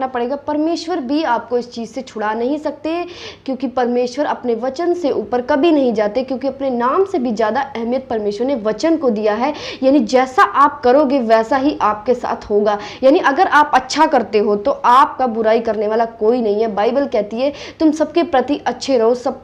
रखना पड़ेगा। परमेश्वर भी आपको इस चीज़ से छुड़ा नहीं सकते, क्योंकि परमेश्वर अपने वचन से ऊपर कभी नहीं जाते, क्योंकि अपने नाम से भी ज़्यादा अहमियत परमेश्वर ने वचन को दिया है। यानी जैसा आप करोगे वैसा ही आपके साथ होगा। यानी अगर आप अच्छा करते हो तो आपका बुराई करने वाला कोई नहीं है। बाइबल कहती है तुम सबके प्रति अच्छे रहो, सब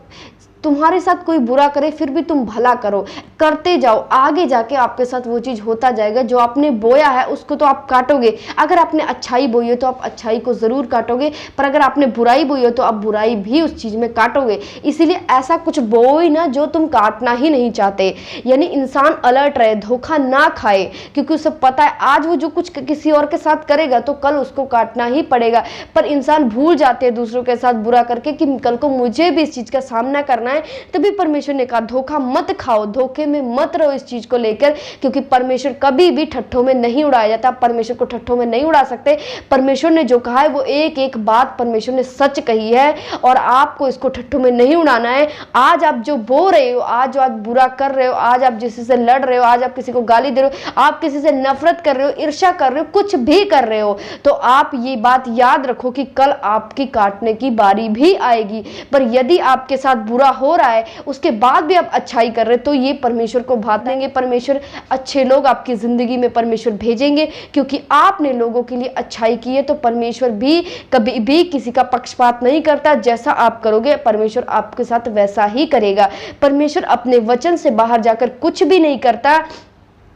तुम्हारे साथ कोई बुरा करे फिर भी तुम भला करो, करते जाओ, आगे जाके आपके साथ वो चीज़ होता जाएगा। जो आपने बोया है उसको तो आप काटोगे। अगर आपने अच्छाई बोई है तो आप अच्छाई को ज़रूर काटोगे, पर अगर आपने बुराई बोई है तो आप बुराई भी उस चीज़ में काटोगे। इसीलिए ऐसा कुछ बोओ ही ना जो तुम काटना ही नहीं चाहते। यानी इंसान अलर्ट रहे, धोखा ना खाए, क्योंकि उसे पता है आज वो जो कुछ किसी और के साथ करेगा तो कल उसको काटना ही पड़ेगा। पर इंसान भूल जाते हैं दूसरों के साथ बुरा करके कि कल को मुझे भी इस चीज़ का सामना करना है। तभी परमेश्वर ने कहा धोखा मत खाओ, धोखे में मत रहो इस चीज को लेकर, क्योंकि परमेश्वर कभी भी ठट्ठों में नहीं उड़ाया जाता। परमेश्वर को ठट्ठों में नहीं उड़ा सकते। परमेश्वर ने जो कहा है वो एक एक बात परमेश्वर ने सच कही है, और आपको इसको ठट्ठों में नहीं उड़ाना है। आज आप जो बो रहे हो, आज जो आप बुरा कर रहे हो, आज आप किसी से लड़ रहे हो, आज आप किसी को गाली दे रहे हो, आप किसी से नफरत कर रहे हो, ईर्ष्या कर रहे हो, कुछ भी कर रहे हो, तो आप ये बात याद रखो कि कल आपकी काटने की बारी भी आएगी। पर यदि आपके साथ बुरा हो रहा है उसके बाद भी आप अच्छाई कर रहे तो ये परमेश्वर को भात देंगे। परमेश्वर अच्छे लोग आपकी जिंदगी में परमेश्वर भेजेंगे, क्योंकि आपने लोगों के लिए अच्छाई की है। तो परमेश्वर भी कभी भी किसी का पक्षपात नहीं करता। जैसा आप करोगे परमेश्वर आपके साथ वैसा ही करेगा। परमेश्वर अपने वचन से बाहर जाकर कुछ भी नहीं करता।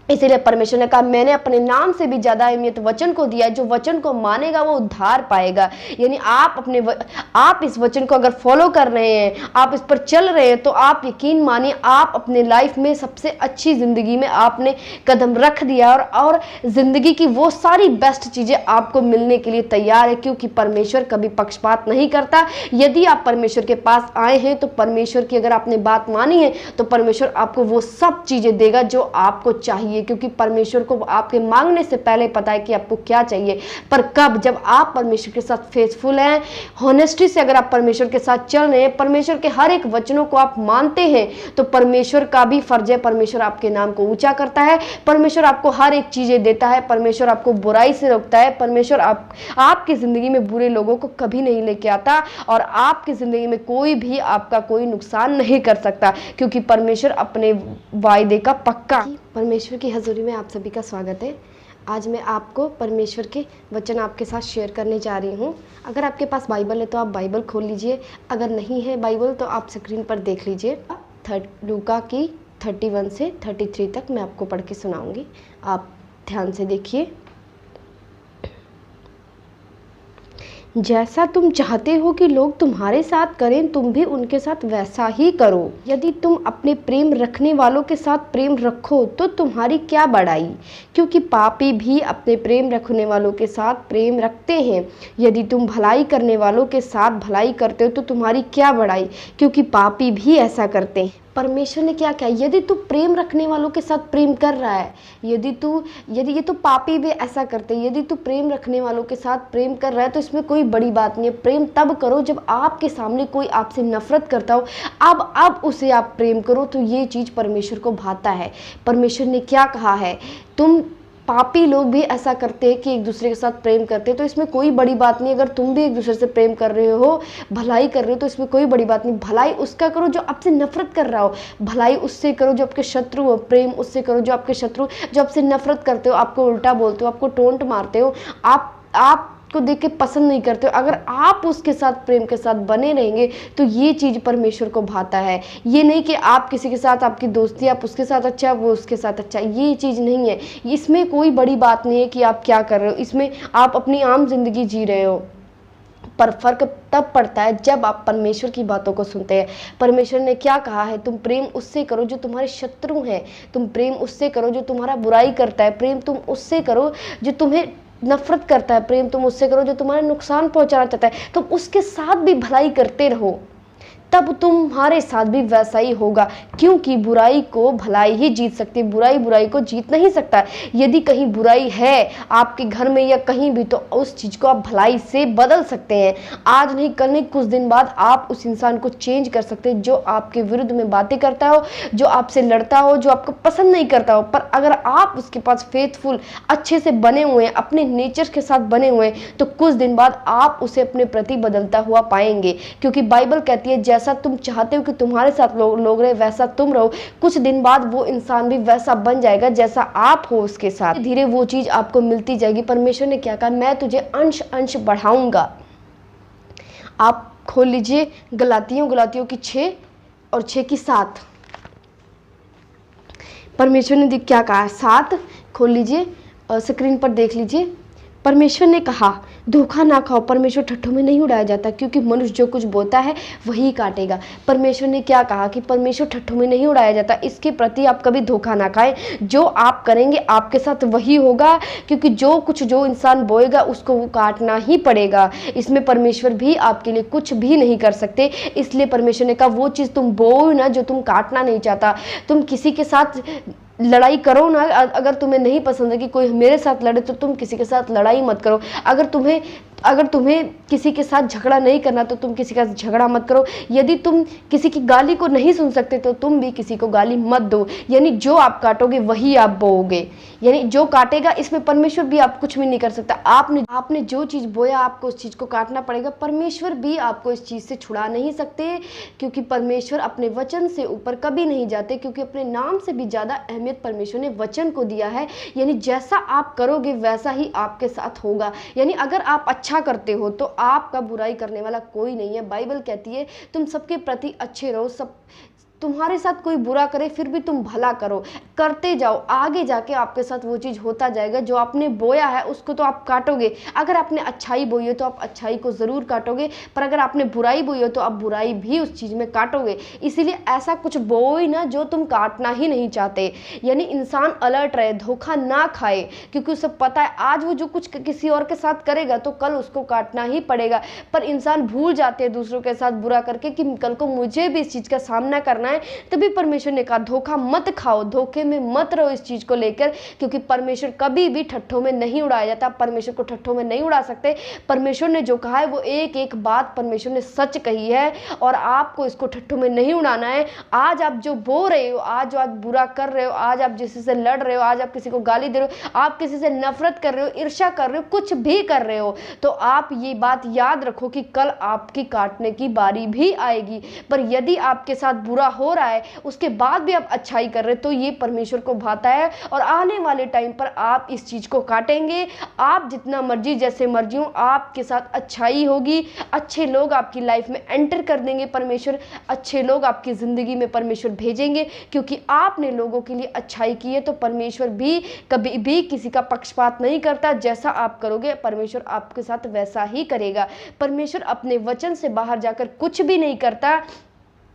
इसीलिए परमेश्वर ने कहा मैंने अपने नाम से भी ज्यादा अहमियत वचन को दिया है। जो वचन को मानेगा वो उद्धार पाएगा। यानी आप इस वचन को अगर फॉलो कर रहे हैं, आप इस पर चल रहे हैं, तो आप यकीन मानिए आप अपने लाइफ में सबसे अच्छी जिंदगी में आपने कदम रख दिया, और जिंदगी की वो सारी बेस्ट चीजें आपको मिलने के लिए तैयार है, क्योंकि परमेश्वर कभी पक्षपात नहीं करता। यदि आप परमेश्वर के पास आए हैं तो परमेश्वर की अगर आपने बात मानी है तो परमेश्वर आपको वो सब चीजें देगा जो आपको चाहिए, क्योंकि परमेश्वर को आपके मांगने से पहले पता है कि आपको क्या चाहिए। पर कब? जब आप परमेश्वर के साथ फेथफुल हैं, होनेस्टी से अगर आप परमेश्वर के साथ चल रहे हैं, परमेश्वर के हर एक वचनों को आप मानते हैं, तो परमेश्वर का भी फर्ज है, परमेश्वर आपके नाम को ऊंचा करता है। परमेश्वर आपको हर एक चीजें देता है। परमेश्वर आपको बुराई से रोकता है। परमेश्वर आपकी जिंदगी में बुरे लोगों को कभी नहीं लेके आता, और आपकी जिंदगी में कोई भी आपका कोई नुकसान नहीं कर सकता, क्योंकि परमेश्वर अपने वायदे का पक्का। परमेश्वर की हजूरी में आप सभी का स्वागत है। आज मैं आपको परमेश्वर के वचन आपके साथ शेयर करने जा रही हूँ। अगर आपके पास बाइबल है तो आप बाइबल खोल लीजिए, अगर नहीं है बाइबल तो आप स्क्रीन पर देख लीजिए। लूका की 31 से 33 तक मैं आपको पढ़ के सुनाऊंगी, आप ध्यान से देखिए। जैसा तुम चाहते हो कि लोग तुम्हारे साथ करें, तुम भी उनके साथ वैसा ही करो। यदि तुम अपने प्रेम रखने वालों के साथ प्रेम रखो तो तुम्हारी क्या बड़ाई, क्योंकि पापी भी अपने प्रेम रखने वालों के साथ प्रेम रखते हैं। यदि तुम भलाई करने वालों के साथ भलाई करते हो तो तुम्हारी क्या बड़ाई, क्योंकि पापी भी ऐसा करते हैं। परमेश्वर ने क्या कहा? यदि तू प्रेम रखने वालों के साथ प्रेम कर रहा है, यदि ये तो पापी भी ऐसा करते हैं, यदि तू प्रेम रखने वालों के साथ प्रेम कर रहा है तो इसमें कोई बड़ी बात नहीं है। प्रेम तब करो जब आपके सामने कोई आपसे नफरत करता हो, अब उसे आप प्रेम करो, तो ये चीज़ परमेश्वर को भाता है। परमेश्वर ने क्या कहा है? पापी लोग भी ऐसा करते हैं कि एक दूसरे के साथ प्रेम करते हैं, तो इसमें कोई बड़ी बात नहीं। अगर तुम भी एक दूसरे से प्रेम कर रहे हो, भलाई कर रहे हो, तो इसमें कोई बड़ी बात नहीं। भलाई उसका करो जो आपसे नफरत कर रहा हो, भलाई उससे करो जो आपके शत्रु हो, प्रेम उससे करो जो आपके शत्रु, जो आपसे नफरत करते हो, आपको उल्टा बोलते हो, आपको टोंट मारते हो, आप को देख के पसंद नहीं करते हो, अगर आप उसके साथ प्रेम के साथ बने रहेंगे तो ये चीज़ परमेश्वर को भाता है। ये नहीं कि आप किसी के साथ आपकी दोस्ती, आप उसके साथ अच्छा वो उसके साथ अच्छा, ये चीज़ नहीं है। इसमें कोई बड़ी बात नहीं है कि आप क्या कर रहे हो, इसमें आप अपनी आम जिंदगी जी रहे हो। पर फर्क तब पड़ता है जब आप परमेश्वर की बातों को सुनते हैं। परमेश्वर ने क्या कहा है? तुम प्रेम उससे करो जो तुम्हारे शत्रु हैं, तुम प्रेम उससे करो जो तुम्हारा बुराई करता है, प्रेम तुम उससे करो जो तुम्हें नफरत करता है, प्रेम तुम उससे करो जो तुम्हारा नुकसान पहुंचाना चाहता है, तुम उसके साथ भी भलाई करते रहो। तब तुम्हारे साथ भी वैसा ही होगा, क्योंकि बुराई को भलाई ही जीत सकती है, बुराई बुराई को जीत नहीं सकता। यदि कहीं बुराई है आपके घर में या कहीं भी, तो उस चीज़ को आप भलाई से बदल सकते हैं। आज नहीं कल नहीं, कुछ दिन बाद आप उस इंसान को चेंज कर सकते हैं जो आपके विरुद्ध में बातें करता हो, जो आपसे लड़ता हो, जो आपको पसंद नहीं करता हो। पर अगर आप उसके पास फेथफुल अच्छे से बने हुए हैं, अपने नेचर के साथ बने हुए हैं, तो कुछ दिन बाद आप उसे अपने प्रति बदलता हुआ पाएंगे। क्योंकि बाइबल कहती है जैसा तुम चाहते हो कि तुम्हारे साथ लोग रहे वैसा तुम रहो, कुछ दिन बाद वो इंसान भी वैसा बन जाएगा जैसा आप हो उसके साथ। धीरे वो चीज आपको मिलती जाएगी। परमेश्वर ने क्या कहा, मैं तुझे अंश अंश बढ़ाऊंगा। आप खोल लीजिए गलातियों की 6 और 6 की 7। परमेश्वर ने क्या कहा, 7 खोल लीजिए, स्क्रीन पर देख लीजिए। परमेश्वर ने कहा धोखा ना खाओ, परमेश्वर ठट्ठों में नहीं उड़ाया जाता, क्योंकि मनुष्य जो कुछ बोता है वही काटेगा। परमेश्वर ने क्या कहा कि परमेश्वर ठट्ठों में नहीं उड़ाया जाता, इसके प्रति आप कभी धोखा ना खाएं। जो आप करेंगे आपके साथ वही होगा, क्योंकि जो इंसान बोएगा उसको वो काटना ही पड़ेगा। इसमें परमेश्वर भी आपके लिए कुछ भी नहीं कर सकते। इसलिए परमेश्वर ने कहा वो चीज़ तुम बोओ ना जो तुम काटना नहीं चाहता। तुम किसी के साथ लड़ाई करो ना, अगर तुम्हें नहीं पसंद है कि कोई मेरे साथ लड़े, तो तुम किसी के साथ लड़ाई मत करो। अगर तुम्हें किसी के साथ झगड़ा नहीं करना तो तुम किसी का झगड़ा मत करो। यदि तुम किसी की गाली को नहीं सुन सकते तो तुम भी किसी को गाली मत दो। यानी जो आप काटोगे वही आप बोओगे, यानी जो काटेगा, इसमें परमेश्वर भी आप कुछ भी नहीं कर सकता। आपने जो चीज़ बोया आपको उस चीज़ को काटना पड़ेगा। परमेश्वर भी आपको इस चीज़ से छुड़ा नहीं सकते, क्योंकि परमेश्वर अपने वचन से ऊपर कभी नहीं जाते, क्योंकि अपने नाम से भी ज़्यादा अहमियत परमेश्वर ने वचन को दिया है। यानी जैसा आप करोगे वैसा ही आपके साथ होगा। यानी अगर आप अच्छा करते हो तो आपका बुराई करने वाला कोई नहीं है। बाइबल कहती है तुम सबके प्रति अच्छे रहो, सब तुम्हारे साथ कोई बुरा करे फिर भी तुम भला करो, करते जाओ। आगे जाके आपके साथ वो चीज़ होता जाएगा। जो आपने बोया है उसको तो आप काटोगे। अगर आपने अच्छाई बोई हो तो आप अच्छाई को ज़रूर काटोगे, पर अगर आपने बुराई बोई हो तो आप बुराई भी उस चीज़ में काटोगे। इसीलिए ऐसा कुछ बोओ ही ना जो तुम काटना ही नहीं चाहते। यानी इंसान अलर्ट रहे, धोखा ना खाए, क्योंकि उसे पता है आज वो जो कुछ किसी और के साथ करेगा तो कल उसको काटना ही पड़ेगा। पर इंसान भूल जाते हैं दूसरों के साथ बुरा करके कि कल को मुझे भी इस चीज़ का सामना करना है। तभी परमेश्वर ने कहा धोखा मत खाओ, धोखे में मत रहो इस चीज को लेकर, क्योंकि परमेश्वर कभी भी ठट्ठों में नहीं उड़ाया जाता। परमेश्वर को ठट्ठों में नहीं उड़ा सकते। परमेश्वर ने जो कहा है वो एक एक बात परमेश्वर ने सच कही है, और आपको इसको ठट्ठों में नहीं उड़ाना है। आज आप जो बो रहे हो, आज जो आप बुरा कर रहे हो, आज आप किसी से लड़ रहे हो, आज आप किसी को गाली दे रहे हो, आप किसी से नफरत कर रहे हो, ईर्ष्या कर रहे हो, कुछ भी कर रहे हो, तो आप ये बात याद रखो कि कल आपकी काटने की बारी भी आएगी। पर यदि आपके साथ बुरा हो रहा है उसके बाद भी आप अच्छाई कर रहे, तो ये परमेश्वर को भाता है, और आने वाले टाइम पर आप इस चीज को काटेंगे। आप जितना मर्जी जैसे मर्जी हो, आपके साथ अच्छाई होगी, अच्छे लोग आपकी लाइफ में एंटर कर देंगे परमेश्वर, अच्छे लोग आपकी जिंदगी में परमेश्वर भेजेंगे, क्योंकि आपने लोगों के लिए अच्छाई की है। तो परमेश्वर भी कभी भी किसी का पक्षपात नहीं करता। जैसा आप करोगे परमेश्वर आपके साथ वैसा ही करेगा। परमेश्वर अपने वचन से बाहर जाकर कुछ भी नहीं करता।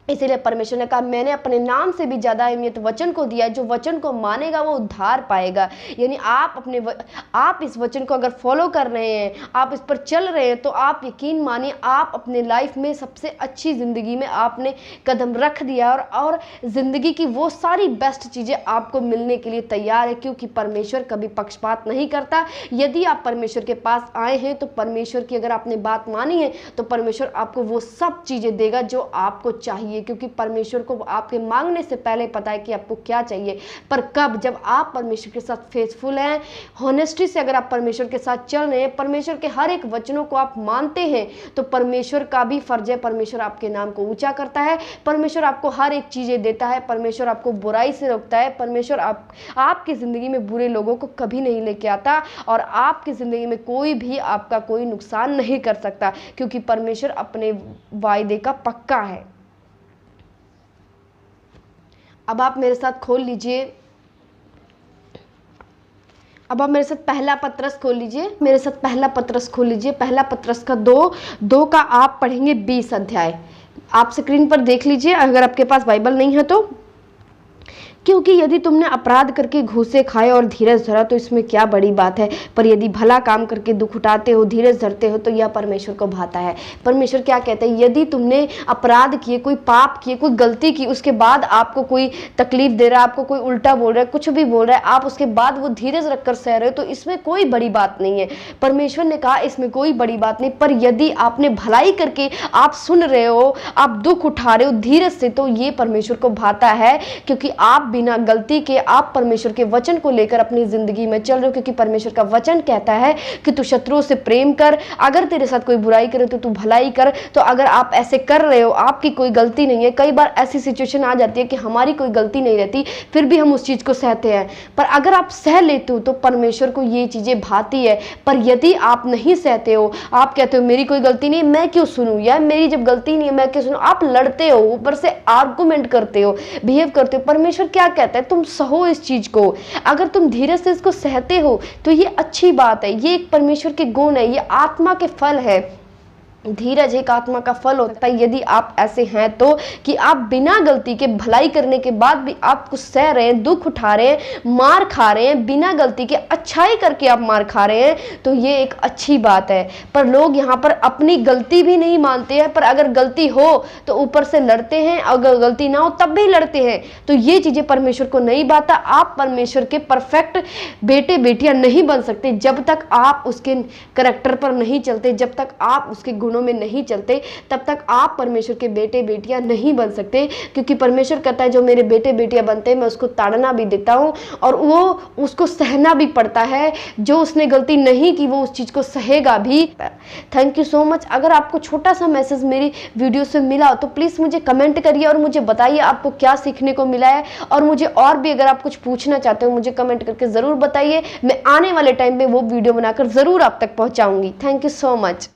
इसीलिए परमेश्वर ने कहा मैंने अपने नाम से भी ज़्यादा अहमियत वचन को दिया है। जो वचन को मानेगा वो उद्धार पाएगा। यानी आप इस वचन को अगर फॉलो कर रहे हैं, आप इस पर चल रहे हैं, तो आप यकीन मानिए आप अपने लाइफ में सबसे अच्छी ज़िंदगी में आपने कदम रख दिया, और ज़िंदगी की वो सारी बेस्ट चीज़ें आपको मिलने के लिए तैयार है, क्योंकि परमेश्वर कभी पक्षपात नहीं करता। यदि आप परमेश्वर के पास आए हैं तो परमेश्वर की अगर आपने बात मानी है तो परमेश्वर आपको वो सब चीज़ें देगा जो आपको चाहिए, क्योंकि परमेश्वर को आपके मांगने से पहले पता है कि आपको क्या चाहिए। पर कब, जब आप परमेश्वर के साथ फेथफुल हैं, होनेस्टी से अगर आप परमेश्वर के साथ चल रहे हैं, परमेश्वर के हर एक वचनों को आप मानते हैं, तो परमेश्वर का भी फर्ज है, परमेश्वर आपके नाम को ऊंचा करता है, परमेश्वर आपको हर एक चीज़ें देता है, परमेश्वर आपको बुराई से रोकता है, परमेश्वर आपकी ज़िंदगी में बुरे लोगों को कभी नहीं लेके आता, और आपकी ज़िंदगी में कोई भी आपका कोई नुकसान नहीं कर सकता, क्योंकि परमेश्वर अपने वायदे का पक्का है। अब आप मेरे साथ खोल लीजिए, अब आप मेरे साथ पहला पत्रस खोल लीजिए, मेरे साथ पहला पत्रस खोल लीजिए। पहला पत्रस का 2 का आप पढ़ेंगे 20 अध्याय। आप स्क्रीन पर देख लीजिए अगर आपके पास बाइबल नहीं है तो। क्योंकि यदि तुमने अपराध करके घूसे खाए और धीरज धरा तो इसमें क्या बड़ी बात है, पर यदि भला काम करके दुख उठाते हो, धीरज धरते हो, तो यह परमेश्वर को भाता है। परमेश्वर क्या कहते हैं, यदि तुमने अपराध किए, कोई पाप किए, कोई गलती की, उसके बाद आपको कोई तकलीफ दे रहा है, आपको कोई उल्टा बोल रहा है, कुछ भी बोल रहा है, आप उसके बाद वो धीरज रखकर सह रहे हो, तो इसमें कोई बड़ी बात नहीं है। परमेश्वर ने कहा इसमें कोई बड़ी बात नहीं, पर यदि आपने भलाई करके आप सुन रहे हो, आप दुख उठा रहे हो धीरज से, तो ये परमेश्वर को भाता है, क्योंकि आप बिना गलती के आप परमेश्वर के वचन को लेकर अपनी जिंदगी में चल रहे हो। क्योंकि परमेश्वर का वचन कहता है कि तू शत्रुओं से प्रेम कर, अगर तेरे साथ कोई बुराई करे तो तू भलाई कर। तो अगर आप ऐसे कर रहे हो, आपकी कोई गलती नहीं है, कई बार ऐसी सिचुएशन आ जाती है कि हमारी कोई गलती नहीं रहती, फिर भी हम उस चीज को सहते हैं, पर अगर आप सह लेते हो तो परमेश्वर को ये चीजें भाती है। पर यदि आप नहीं सहते हो, आप कहते हो मेरी कोई गलती नहीं, मैं क्यों सुनूं, या मेरी जब गलती नहीं है मैं क्यों सुनूं, आप लड़ते हो, ऊपर से आर्गुमेंट करते हो, बिहेव करते हो। परमेश्वर क्या कहता है, तुम सहो इस चीज को, अगर तुम धीरज से इसको सहते हो तो ये अच्छी बात है, ये एक परमेश्वर के गुण है, ये आत्मा के फल है। धीरज एक आत्मा का फल होता है। यदि आप ऐसे हैं तो कि आप बिना गलती के भलाई करने के बाद भी आप कुछ सह रहे हैं, दुख उठा रहे हैं, मार खा रहे हैं, बिना गलती के अच्छाई करके आप मार खा रहे हैं, तो ये एक अच्छी बात है। पर लोग यहाँ पर अपनी गलती भी नहीं मानते हैं, पर अगर गलती हो तो ऊपर से लड़ते हैं, अगर गलती ना हो तब भी लड़ते हैं। तो ये चीजें परमेश्वर को नहीं भाता। आप परमेश्वर के परफेक्ट बेटे बेटियां नहीं बन सकते जब तक आप उसके कैरेक्टर पर नहीं चलते, जब तक आप उसके गुणों में नहीं चलते, तब तक आप परमेश्वर के बेटे बेटियां नहीं बन सकते। क्योंकि परमेश्वर कहता है जो मेरे बेटे बेटियां बनते हैं मैं उसको ताड़ना भी देता हूं और वो उसको सहना भी पड़ता है। जो उसने गलती नहीं की वो उस चीज को सहेगा भी। Thank you so much. अगर आपको छोटा सा मैसेज मेरी वीडियो से मिला तो प्लीज मुझे कमेंट करिए और मुझे बताइए आपको क्या सीखने को मिला है। और मुझे और भी अगर आप कुछ पूछना चाहते हो मुझे कमेंट करके जरूर बताइए। मैं आने वाले टाइम में वो वीडियो बनाकर जरूर आप तक पहुंचाऊंगी। Thank you so much.